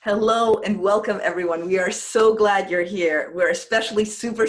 Hello and welcome everyone. We are so glad you're here. We're especially super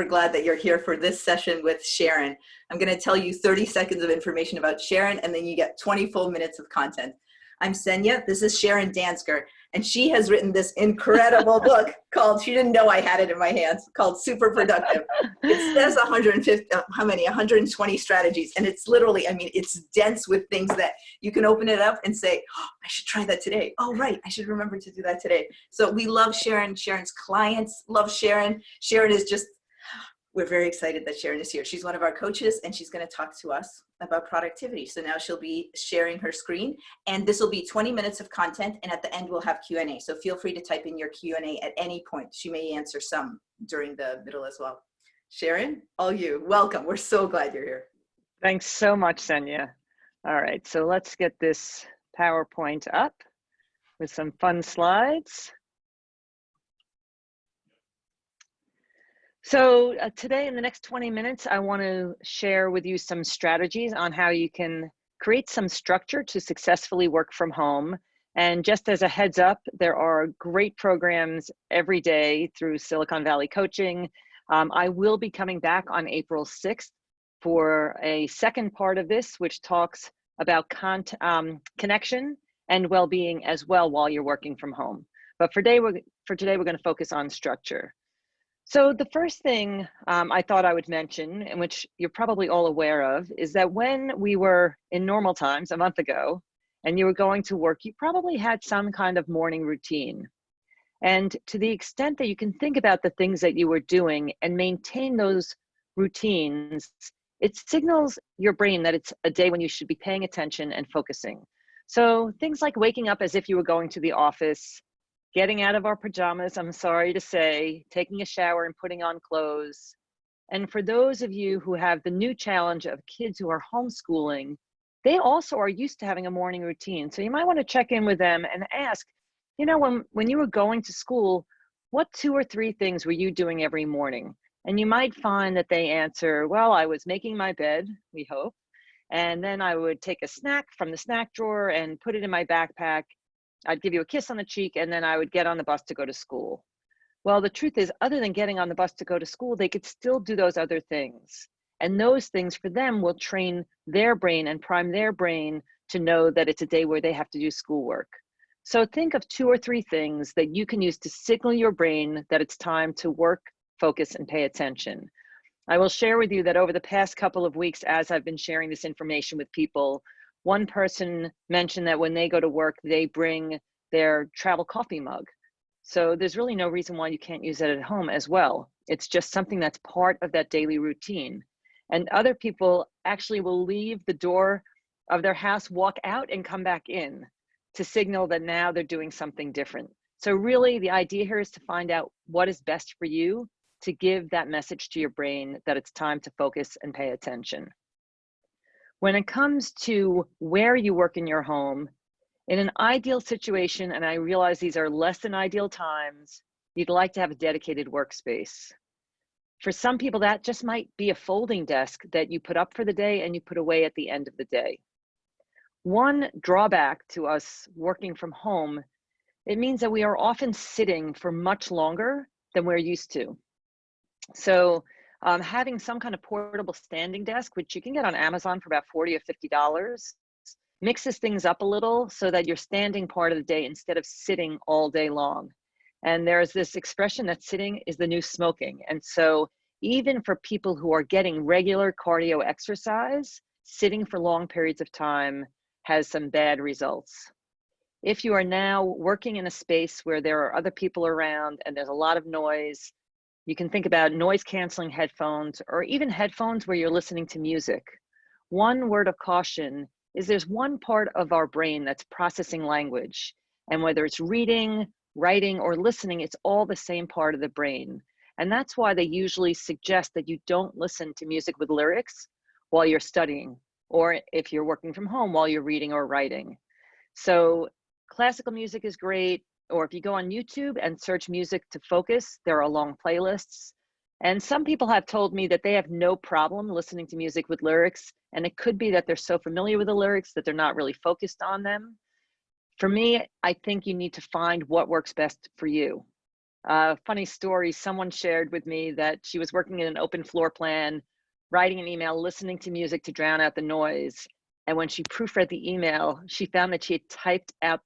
glad that you're here for this session with Sharon. I'm going to tell you 30 seconds of information about Sharon and then you get 20 full minutes of content. I'm Senya, this is Sharon Dangzer, and she has written this incredible book called, she didn't know I had it in my hands, called Super Productive. It says 120 strategies, and it's literally, I mean, it's dense with things that you can open it up and say, oh, I should try that today. Oh, right, I should remember to do that today. So we love Sharon. Sharon's clients love Sharon. Sharon is just, we're very excited that Sharon is here. She's one of our coaches and she's going to talk to us about productivity. So now she'll be sharing her screen and this will be 20 minutes of content, and at the end we'll have Q&A. So feel free to type in your Q&A at any point. She may answer some during the middle as well. Sharon, all you. Welcome. We're so glad you're here. Thanks so much, Senya. All right, so let's get this PowerPoint up with some fun slides. So today in the next 20 minutes, I want to share with you some strategies on how you can create some structure to successfully work from home. And just as a heads up, there are great programs every day through Silicon Valley Coaching. I will be coming back on April 6th for a second part of this, which talks about connection and well-being as well while you're working from home. But for today, we're going to focus on structure. So the first thing I thought I would mention, and which you're probably all aware of, is that when we were in normal times a month ago, and you were going to work, you probably had some kind of morning routine. And to the extent that you can think about the things that you were doing and maintain those routines, it signals your brain that it's a day when you should be paying attention and focusing. So things like waking up as if you were going to the office, getting out of our pajamas, I'm sorry to say, taking a shower and putting on clothes. And for those of you who have the new challenge of kids who are homeschooling, they also are used to having a morning routine. So you might want to check in with them and ask, you know, when you were going to school, what 2 or 3 things were you doing every morning? And you might find that they answer, well, I was making my bed, we hope. And then I would take a snack from the snack drawer and put it in my backpack. I'd give you a kiss on the cheek, and then I would get on the bus to go to school. Well, the truth is, other than getting on the bus to go to school, they could still do those other things. And those things for them will train their brain and prime their brain to know that it's a day where they have to do schoolwork. So think of 2 or 3 things that you can use to signal your brain that it's time to work, focus, and pay attention. I will share with you that over the past couple of weeks, as I've been sharing this information with people, one person mentioned that when they go to work, they bring their travel coffee mug. So there's really no reason why you can't use it at home as well. It's just something that's part of that daily routine. And other people actually will leave the door of their house, walk out and come back in to signal that now they're doing something different. So really the idea here is to find out what is best for you to give that message to your brain that it's time to focus and pay attention. When it comes to where you work in your home, in an ideal situation, and I realize these are less than ideal times, you'd like to have a dedicated workspace. For some people, that just might be a folding desk that you put up for the day and you put away at the end of the day. One drawback to us working from home, it means that we are often sitting for much longer than we're used to. So having some kind of portable standing desk, which you can get on Amazon for about $40 or $50, mixes things up a little so that you're standing part of the day instead of sitting all day long. And there's this expression that sitting is the new smoking. And so even for people who are getting regular cardio exercise, sitting for long periods of time has some bad results. If you are now working in a space where there are other people around and there's a lot of noise, you can think about noise canceling headphones or even headphones where you're listening to music. One word of caution is there's one part of our brain that's processing language. And whether it's reading, writing, or listening, it's all the same part of the brain. And that's why they usually suggest that you don't listen to music with lyrics while you're studying, or if you're working from home while you're reading or writing. So classical music is great. Or if you go on YouTube and search music to focus, there are long playlists. And some people have told me that they have no problem listening to music with lyrics, and it could be that they're so familiar with the lyrics that they're not really focused on them. For me, I think you need to find what works best for you. Funny story, someone shared with me that she was working in an open floor plan, writing an email, listening to music to drown out the noise. And when she proofread the email, she found that she had typed out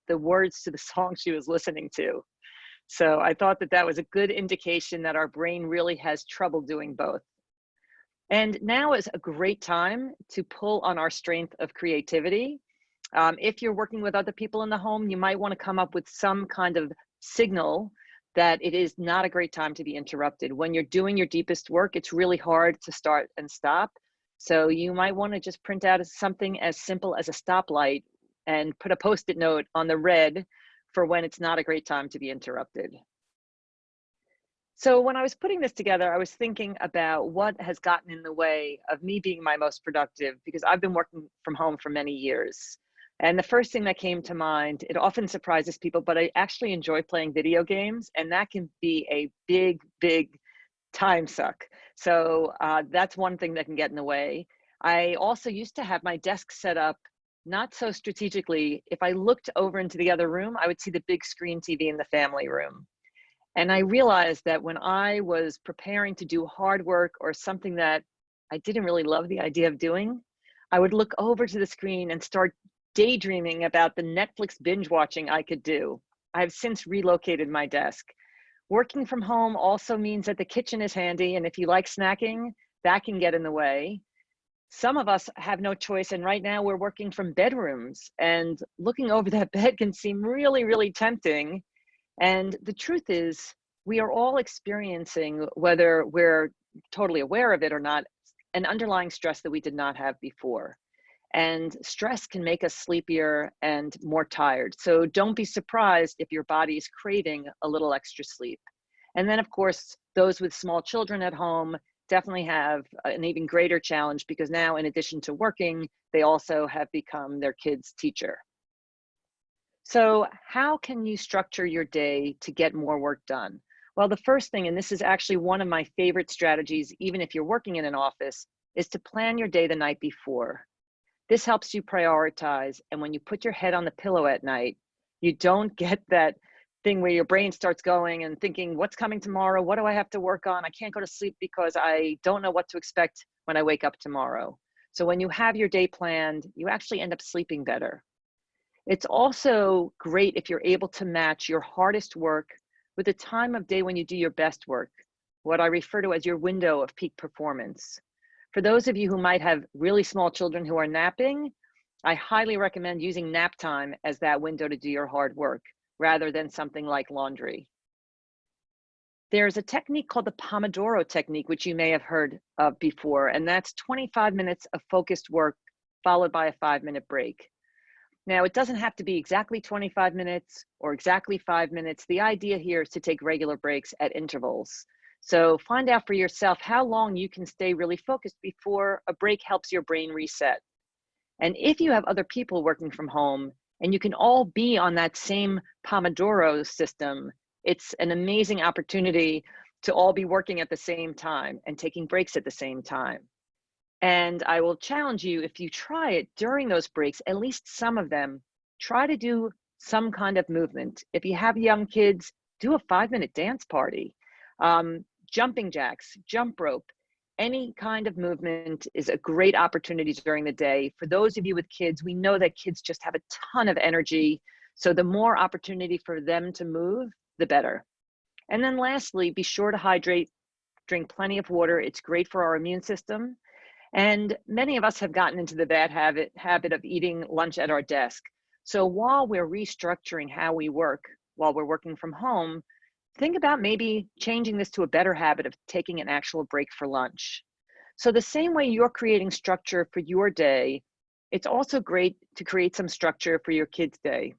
the words to the song she was listening to. So I thought that that was a good indication that our brain really has trouble doing both. And now is a great time to pull on our strength of creativity. If you're working with other people in the home, you might want to come up with some kind of signal that it is not a great time to be interrupted. When you're doing your deepest work, it's really hard to start and stop. So you might want to just print out something as simple as a stoplight and put a Post-it note on the red for when it's not a great time to be interrupted. So when I was putting this together, I was thinking about what has gotten in the way of me being my most productive, because I've been working from home for many years. And the first thing that came to mind, it often surprises people, but I actually enjoy playing video games, and that can be a big, big time suck. So that's one thing that can get in the way. I also used to have my desk set up not so strategically. If I looked over into the other room, I would see the big screen TV in the family room. And I realized that when I was preparing to do hard work or something that I didn't really love the idea of doing, I would look over to the screen and start daydreaming about the Netflix binge watching I could do. I've since relocated my desk. Working from home also means that the kitchen is handy, and if you like snacking, that can get in the way. Some of us have no choice, and right now we're working from bedrooms, and looking over that bed can seem really, really tempting. And the truth is, we are all experiencing, whether we're totally aware of it or not, an underlying stress that we did not have before. And stress can make us sleepier and more tired. So don't be surprised if your body is craving a little extra sleep. And then, of course, those with small children at home definitely have an even greater challenge, because now, in addition to working, they also have become their kids' teacher. So how can you structure your day to get more work done? Well, the first thing, and this is actually one of my favorite strategies, even if you're working in an office, is to plan your day the night before. This helps you prioritize. And when you put your head on the pillow at night, you don't get that thing where your brain starts going and thinking, what's coming tomorrow? What do I have to work on? I can't go to sleep because I don't know what to expect when I wake up tomorrow. So when you have your day planned, you actually end up sleeping better. It's also great if you're able to match your hardest work with the time of day when you do your best work, what I refer to as your window of peak performance. For those of you who might have really small children who are napping, I highly recommend using nap time as that window to do your hard work, rather than something like laundry. There's a technique called the Pomodoro technique, which you may have heard of before, and that's 25 minutes of focused work followed by a 5-minute break. Now, it doesn't have to be exactly 25 minutes or exactly 5 minutes. The idea here is to take regular breaks at intervals. So find out for yourself how long you can stay really focused before a break helps your brain reset. And if you have other people working from home and you can all be on that same Pomodoro system, it's an amazing opportunity to all be working at the same time and taking breaks at the same time. And I will challenge you, if you try it during those breaks, at least some of them, try to do some kind of movement. If you have young kids, do a 5-minute dance party. Jumping jacks, jump rope, any kind of movement is a great opportunity during the day. For those of you with kids, we know that kids just have a ton of energy. So the more opportunity for them to move, the better. And then lastly, be sure to hydrate, drink plenty of water. It's great for our immune system. And many of us have gotten into the bad habit of eating lunch at our desk. So while we're restructuring how we work, while we're working from home, think about maybe changing this to a better habit of taking an actual break for lunch. So the same way you're creating structure for your day, it's also great to create some structure for your kids' day.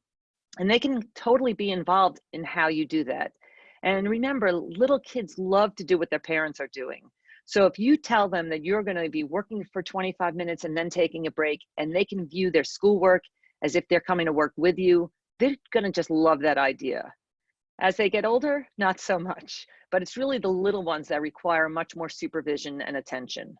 And they can totally be involved in how you do that. And remember, little kids love to do what their parents are doing. So if you tell them that you're going to be working for 25 minutes and then taking a break, and they can view their schoolwork as if they're coming to work with you, they're going to just love that idea. As they get older, not so much, but it's really the little ones that require much more supervision and attention.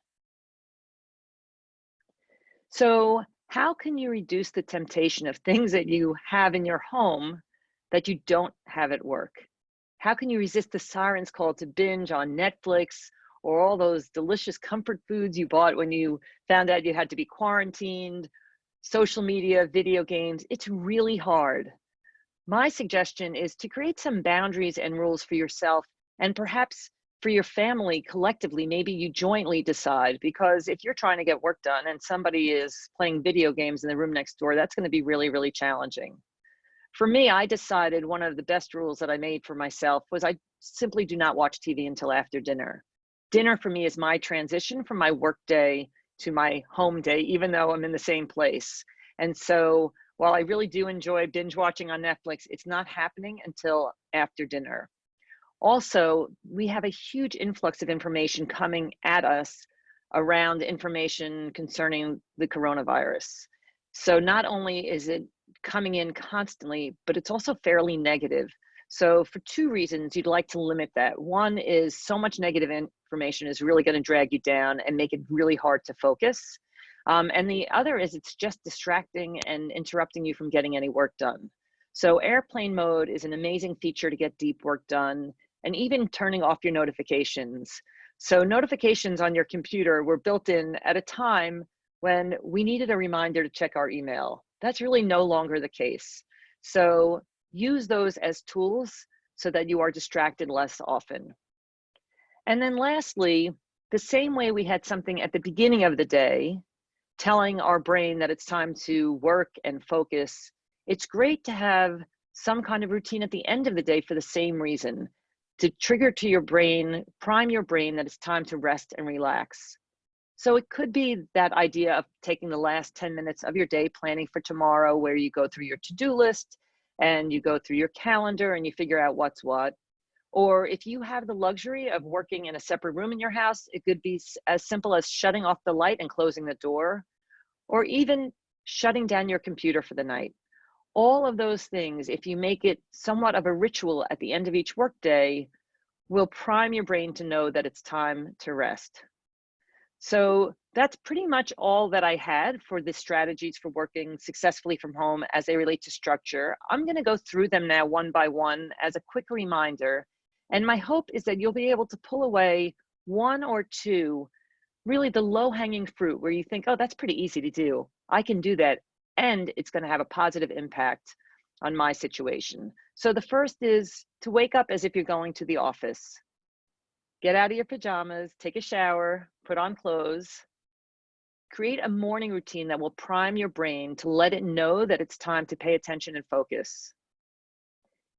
So, how can you reduce the temptation of things that you have in your home that you don't have at work? How can you resist the siren's call to binge on Netflix or all those delicious comfort foods you bought when you found out you had to be quarantined, social media, video games? It's really hard. My suggestion is to create some boundaries and rules for yourself and perhaps for your family collectively. Maybe you jointly decide, because if you're trying to get work done and somebody is playing video games in the room next door, that's going to be really, really challenging. For me, I decided one of the best rules that I made for myself was I simply do not watch TV until after dinner. Dinner for me is my transition from my work day to my home day, even though I'm in the same place. And so while I really do enjoy binge watching on Netflix, it's not happening until after dinner. Also, we have a huge influx of information coming at us around information concerning the coronavirus. So not only is it coming in constantly, but it's also fairly negative. So for two reasons, you'd like to limit that. One is so much negative information is really going to drag you down and make it really hard to focus. And the other is it's just distracting and interrupting you from getting any work done. So airplane mode is an amazing feature to get deep work done, and even turning off your notifications. So notifications on your computer were built in at a time when we needed a reminder to check our email. That's really no longer the case. So use those as tools so that you are distracted less often. And then lastly, the same way we had something at the beginning of the day telling our brain that it's time to work and focus, it's great to have some kind of routine at the end of the day for the same reason, to trigger to your brain, prime your brain that it's time to rest and relax. So it could be that idea of taking the last 10 minutes of your day planning for tomorrow, where you go through your to-do list and you go through your calendar and you figure out what's what. Or if you have the luxury of working in a separate room in your house, it could be as simple as shutting off the light and closing the door, or even shutting down your computer for the night. All of those things, if you make it somewhat of a ritual at the end of each workday, will prime your brain to know that it's time to rest. So that's pretty much all that I had for the strategies for working successfully from home as they relate to structure. I'm going to go through them now one by one as a quick reminder. And my hope is that you'll be able to pull away one or two, really the low-hanging fruit where you think, oh, that's pretty easy to do. I can do that. And it's going to have a positive impact on my situation. So the first is to wake up as if you're going to the office. Get out of your pajamas, take a shower, put on clothes. Create a morning routine that will prime your brain to let it know that it's time to pay attention and focus.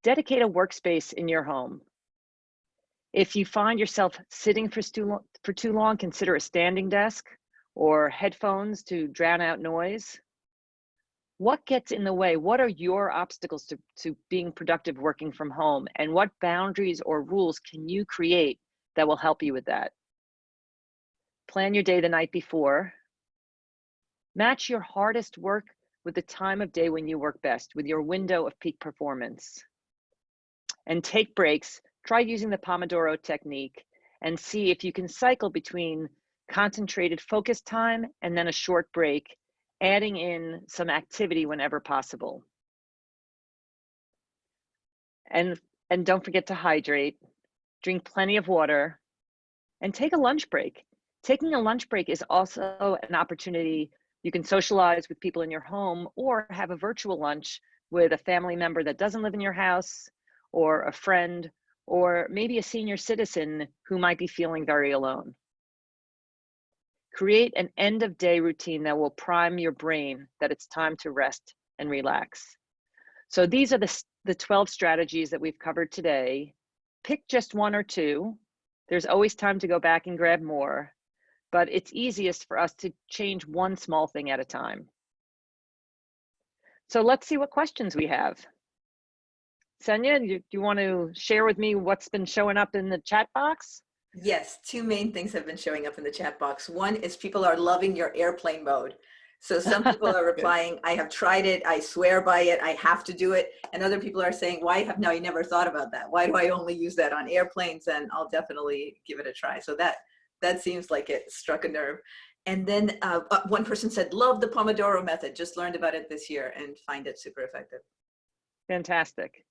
Dedicate a workspace in your home. If you find yourself sitting for too long, consider a standing desk or headphones to drown out noise. What gets in the way? What are your obstacles to being productive working from home? And what boundaries or rules can you create that will help you with that? Plan your day the night before. Match your hardest work with the time of day when you work best, with your window of peak performance. And take breaks. Try using the Pomodoro technique and see if you can cycle between concentrated focus time and then a short break, adding in some activity whenever possible. And don't forget to hydrate, drink plenty of water, and take a lunch break. Taking a lunch break is also an opportunity. You can socialize with people in your home or have a virtual lunch with a family member that doesn't live in your house, or a friend, or maybe a senior citizen who might be feeling very alone. Create an end of day routine that will prime your brain that it's time to rest and relax. So these are the 12 strategies that we've covered today. Pick just one or two. There's always time to go back and grab more, but it's easiest for us to change one small thing at a time. So let's see what questions we have. Senya, do you want to share with me what's been showing up in the chat box? Yes, two main things have been showing up in the chat box. One is people are loving your airplane mode. So some people are Good. replying, I have tried it, I swear by it, I have to do it. And other people are saying, why have now you never thought about that? Why do I only use that on airplanes? And I'll definitely give it a try. So that seems like it struck a nerve. And then one person said, love the Pomodoro method, just learned about it this year and find it super effective. Fantastic.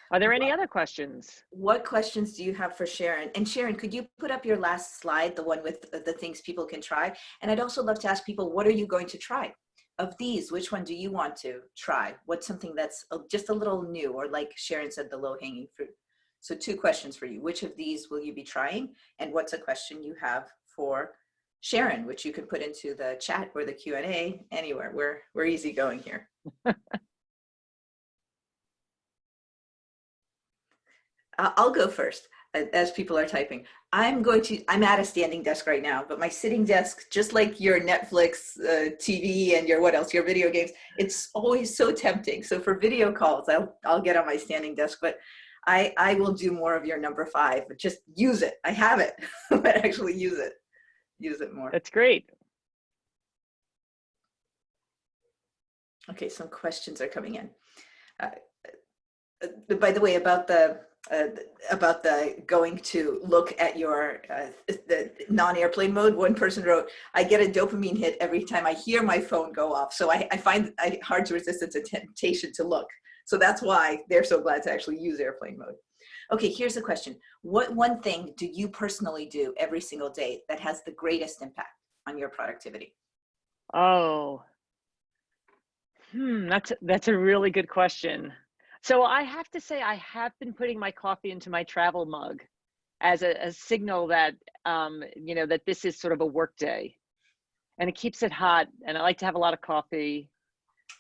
Are there any other questions? What questions do you have for Sharon? And Sharon, could you put up your last slide, the one with the things people can try? And I'd also love to ask people, what are you going to try? Of these, which one do you want to try? What's something that's just a little new, or like Sharon said, the low-hanging fruit? So 2 questions for you. Which of these will you be trying? And what's a question you have for Sharon, which you can put into the chat or the Q&A, anywhere. We're easygoing here. I'll go first as people are typing. I'm at a standing desk right now, but my sitting desk, just like your Netflix, TV, and your your video games, it's always so tempting. So for video calls, I'll get on my standing desk, but I will do more of your number 5, but just use it. I have it, but actually use it more. That's great. Okay, some questions are coming in. By the way, about the going to look at your the non-airplane mode, one person wrote, I get a dopamine hit every time I hear my phone go off. So I find it hard to resist its temptation to look. So that's why they're so glad to actually use airplane mode. Okay, here's a question. What one thing do you personally do every single day that has the greatest impact on your productivity? Oh, that's a really good question. So I have to say I have been putting my coffee into my travel mug as a signal that that this is sort of a work day, and it keeps it hot. And I like to have a lot of coffee,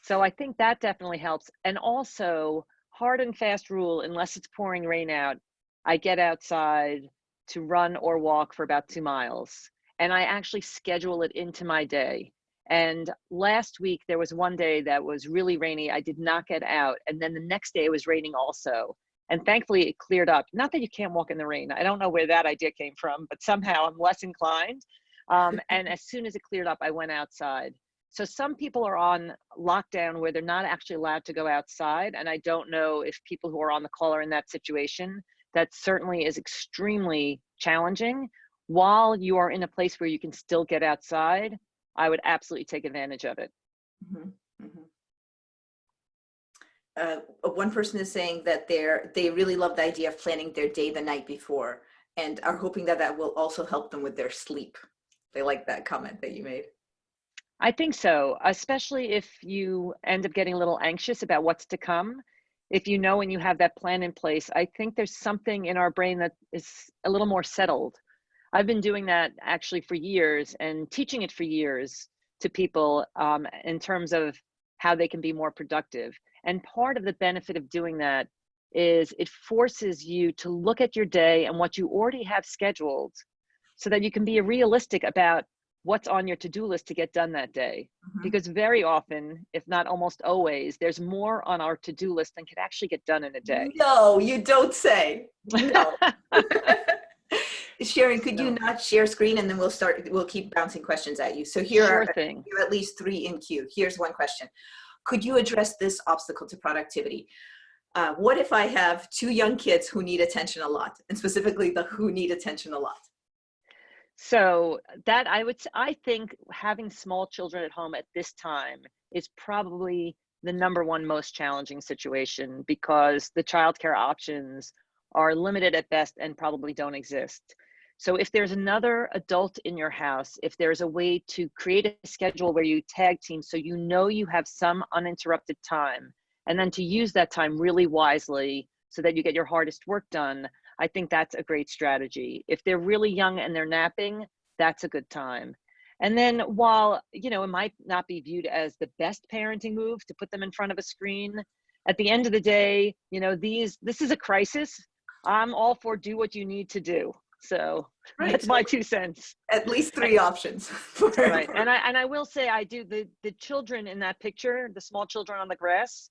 so I think that definitely helps. And also, hard and fast rule: unless it's pouring rain out, I get outside to run or walk for about 2 miles, and I actually schedule it into my day. And last week, there was one day that was really rainy. I did not get out. And then the next day, it was raining also. And thankfully, it cleared up. Not that you can't walk in the rain. I don't know where that idea came from, but somehow I'm less inclined. And as soon as it cleared up, I went outside. So some people are on lockdown where they're not actually allowed to go outside. And I don't know if people who are on the call are in that situation. That certainly is extremely challenging. While you are in a place where you can still get outside, I would absolutely take advantage of it. Mm-hmm. Mm-hmm. One person is saying that they really love the idea of planning their day the night before and are hoping that that will also help them with their sleep. They like that comment that you made. I think so, especially if you end up getting a little anxious about what's to come. If you know and you have that plan in place, I think there's something in our brain that is a little more settled. I've been doing that actually for years and teaching it for years to people in terms of how they can be more productive. And part of the benefit of doing that is it forces you to look at your day and what you already have scheduled so that you can be realistic about what's on your to-do list to get done that day. Mm-hmm. Because very often, if not almost always, there's more on our to-do list than can actually get done in a day. No, you don't say. No. Sharon, could you not share screen and then we'll keep bouncing questions at you. So here are at least 3 in queue. Here's one question. Could you address this obstacle to productivity? What if I have 2 young kids who need attention a lot, and specifically the who need attention a lot? So that I think having small children at home at this time is probably the #1 most challenging situation because the childcare options are limited at best and probably don't exist. So if there's another adult in your house, if there's a way to create a schedule where you tag team so you know you have some uninterrupted time, and then to use that time really wisely so that you get your hardest work done, I think that's a great strategy. If they're really young and they're napping, that's a good time. And then while, it might not be viewed as the best parenting move to put them in front of a screen, at the end of the day, this is a crisis. I'm all for do what you need to do. So that's my 2 cents. At least 3 options. Right. And I will say I do the children in that picture, the small children on the grass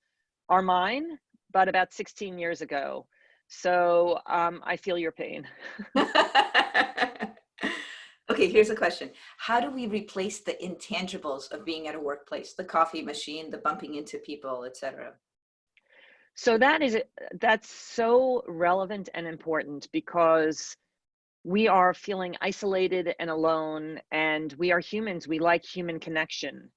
are mine, but about 16 years ago. So I feel your pain. Okay, here's a question. How do we replace the intangibles of being at a workplace? The coffee machine, the bumping into people, etc. So that's so relevant and important because we are feeling isolated and alone, and we are humans. We like human connection.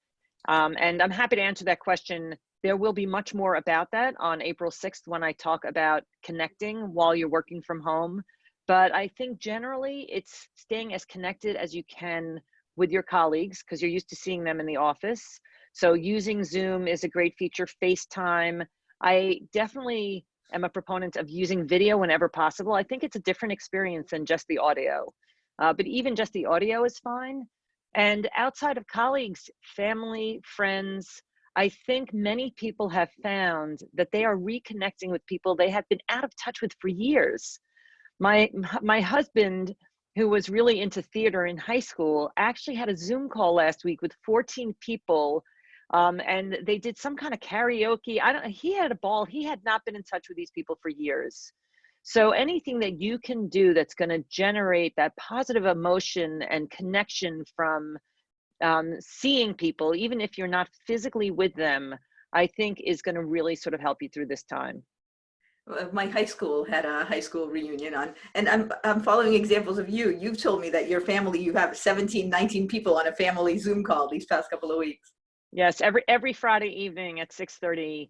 And I'm happy to answer that question. There will be much more about that on April 6th when I talk about connecting while you're working from home. But I think generally it's staying as connected as you can with your colleagues because you're used to seeing them in the office. So using Zoom is a great feature, FaceTime. I definitely am a proponent of using video whenever possible. I think it's a different experience than just the audio, but even just the audio is fine. And outside of colleagues, family, friends, I think many people have found that they are reconnecting with people they have been out of touch with for years. My husband, who was really into theater in high school, actually had a Zoom call last week with 14 people, and they did some kind of karaoke. He had a ball. He had not been in touch with these people for years. So anything that you can do that's going to generate that positive emotion and connection from seeing people, even if you're not physically with them, I think is going to really sort of help you through this time. My high school had a high school reunion on, and I'm following examples of you. You've told me that your family, you have 17, 19 people on a family Zoom call these past couple of weeks. Yes, every Friday evening at 6:30,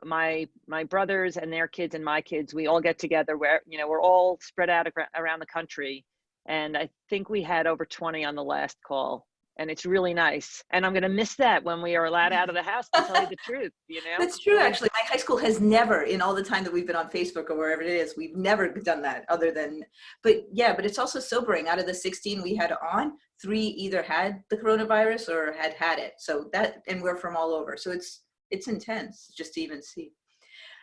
my brothers and their kids and my kids, we all get together. Where we're all spread out around the country, and I think we had over 20 on the last call, and it's really nice. And I'm going to miss that when we are allowed out of the house. To tell you the truth, That's true, actually. My high school has never, in all the time that we've been on Facebook or wherever it is, we've never done that other than, but yeah, but it's also sobering. Out of the 16 we had on, 3 either had the coronavirus or had it. So that, and we're from all over. So it's intense just to even see.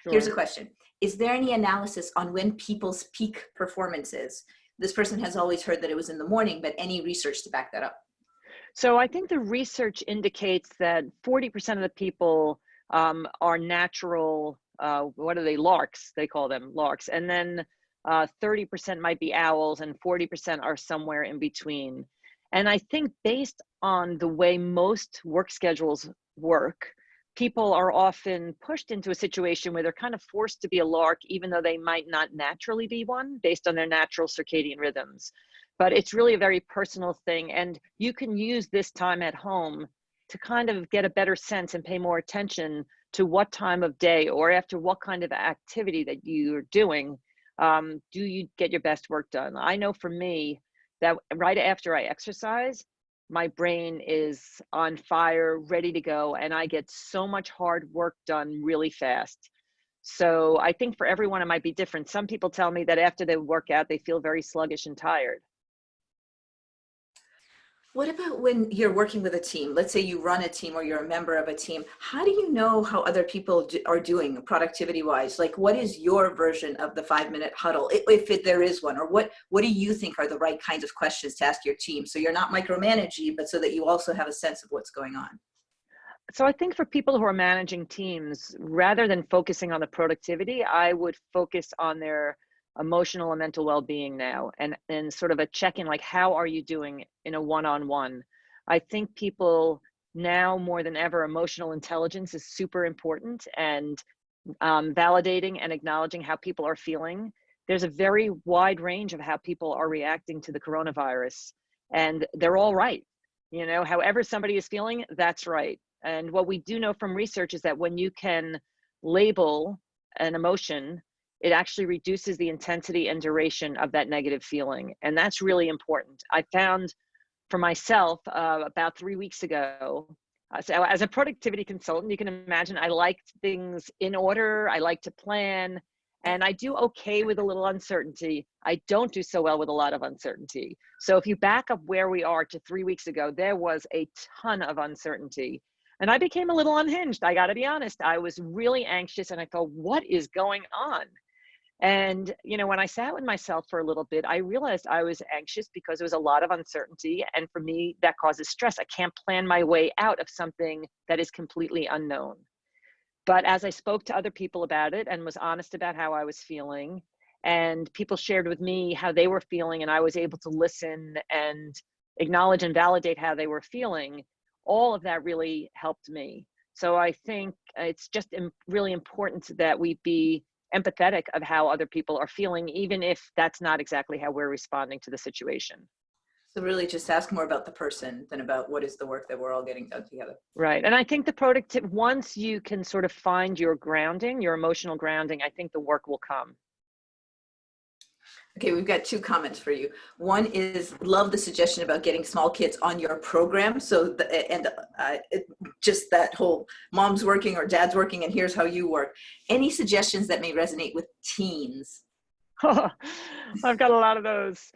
Here's a Sure. question. Is there any analysis on when people's peak performance is? This person has always heard that it was in the morning, but any research to back that up? So I think the research indicates that 40% of the people are natural, what are they, larks, they call them larks. And then 30% might be owls and 40% are somewhere in between. And I think based on the way most work schedules work, people are often pushed into a situation where they're kind of forced to be a lark, even though they might not naturally be one based on their natural circadian rhythms. But it's really a very personal thing. And you can use this time at home to kind of get a better sense and pay more attention to what time of day or after what kind of activity that you're doing, do you get your best work done. I know for me that right after I exercise, my brain is on fire, ready to go, and I get so much hard work done really fast. So I think for everyone, it might be different. Some people tell me that after they work out, they feel very sluggish and tired. What about when you're working with a team? Let's say you run a team or you're a member of a team. How do you know how other people are doing productivity wise? Like, what is your version of the 5-minute huddle, if there is one? Or what do you think are the right kinds of questions to ask your team? So you're not micromanaging, but so that you also have a sense of what's going on. So I think for people who are managing teams, rather than focusing on the productivity, I would focus on their emotional and mental well-being now and sort of a check-in, like how are you doing in a one-on-one. I think people now more than ever, emotional intelligence is super important, and validating and acknowledging how people are feeling. There's a very wide range of how people are reacting to the coronavirus, and they're all right. However somebody is feeling, that's right. And what we do know from research is that when you can label an emotion, it actually reduces the intensity and duration of that negative feeling. And that's really important. I found for myself about 3 weeks ago, so as a productivity consultant, you can imagine I liked things in order. I like to plan, and I do okay with a little uncertainty. I don't do so well with a lot of uncertainty. So if you back up where we are to 3 weeks ago, there was a ton of uncertainty. And I became a little unhinged. I got to be honest. I was really anxious and I thought, what is going on? And, when I sat with myself for a little bit, I realized I was anxious because there was a lot of uncertainty. And for me, that causes stress. I can't plan my way out of something that is completely unknown. But as I spoke to other people about it and was honest about how I was feeling, and people shared with me how they were feeling, and I was able to listen and acknowledge and validate how they were feeling. All of that really helped me. So I think it's just really important that we be empathetic of how other people are feeling, even if that's not exactly how we're responding to the situation. So really just ask more about the person than about what is the work that we're all getting done together. Right. And I think once you can sort of find your grounding, your emotional grounding, I think the work will come. Okay, we've got 2 comments for you. One is, love the suggestion about getting small kids on your program. So, just that whole mom's working or dad's working and here's how you work. Any suggestions that may resonate with teens? I've got a lot of those.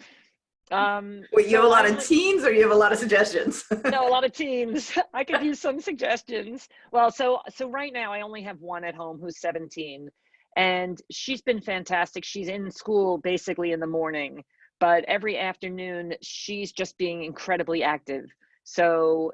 Wait, you have a lot of teens or you have a lot of suggestions? No, a lot of teens. I could use some suggestions. Well, so right now I only have one at home who's 17, and she's been fantastic. She's in school basically in the morning, but every afternoon she's just being incredibly active. So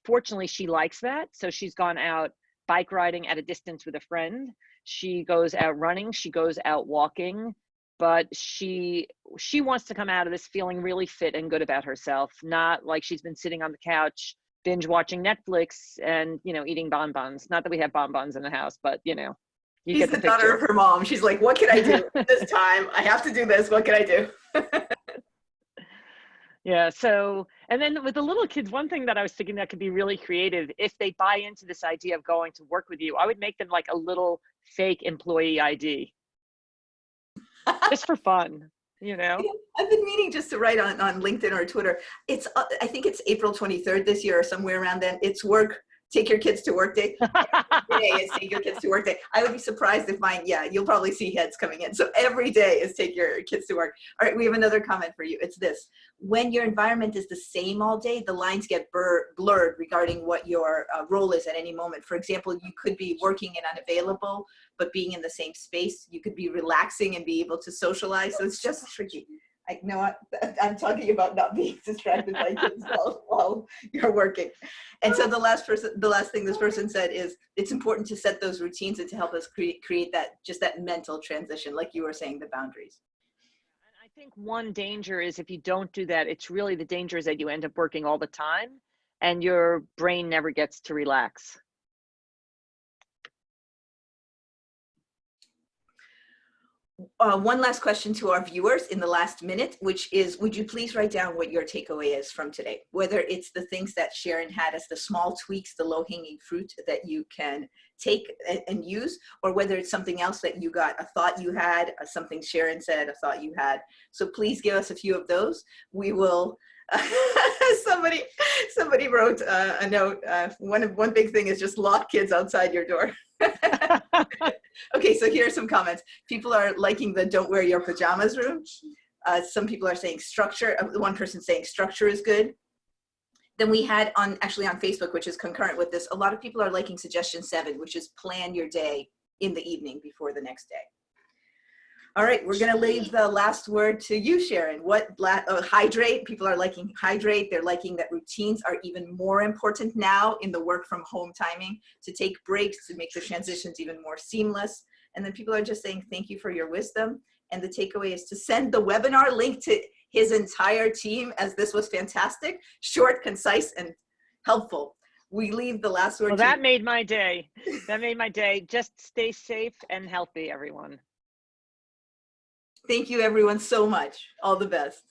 fortunately she likes that. So she's gone out bike riding at a distance with a friend. She goes out running, she goes out walking, but she wants to come out of this feeling really fit and good about herself, not like she's been sitting on the couch binge watching Netflix and, you know, eating bonbons. Not that we have bonbons in the house, but you know, you She's get the the daughter picture. of her mom. She's like, what can I do this time? I have to do this. What can I do? Yeah. So, and then with the little kids, one thing that I was thinking that could be really creative, if they buy into this idea of going to work with you, I would make them like a little fake employee ID. Just for fun, you know? I've been meaning just to write on LinkedIn or Twitter. It's, I think it's April 23rd this year or somewhere around then. It's work, take your kids to work day. Every day is take your kids to work day. I would be surprised if mine, yeah, you'll probably see heads coming in. So every day is take your kids to work. All right, we have another comment for you. It's this. When your environment is the same all day, the lines get blurred regarding what your role is at any moment. For example, you could be working and unavailable, but being in the same space. You could be relaxing and be able to socialize. So it's just tricky. I know I'm talking about not being distracted by kids while you're working. And so the last thing this person said is, it's important to set those routines and to help us create that mental transition, like you were saying, the boundaries. I think one danger is if you don't do that, it's really the danger is that you end up working all the time and your brain never gets to relax. One last question to our viewers in the last minute, which is, would you please write down what your takeaway is from today? Whether it's the things that Sharon had as the small tweaks, the low-hanging fruit that you can take and use, or whether it's something else that you got, a thought you had, something Sharon said, a thought you had. So please give us a few of those. We will, somebody wrote a note. One big thing is just lock kids outside your door. Okay, so here are some comments. People are liking the don't wear your pajamas room. Some people are saying structure. One person saying structure is good. Then we had actually on Facebook, which is concurrent with this, a lot of people are liking suggestion 7, which is plan your day in the evening before the next day. All right, we're gonna leave the last word to you, Sharon. Hydrate, people are liking hydrate. They're liking that routines are even more important now in the work from home timing, to take breaks, to make the transitions even more seamless. And then people are just saying, thank you for your wisdom. And the takeaway is to send the webinar link to his entire team, as this was fantastic, short, concise, and helpful. We leave the last word. Well, that made my day. That made my day. Just stay safe and healthy, everyone. Thank you, everyone, so much. All the best.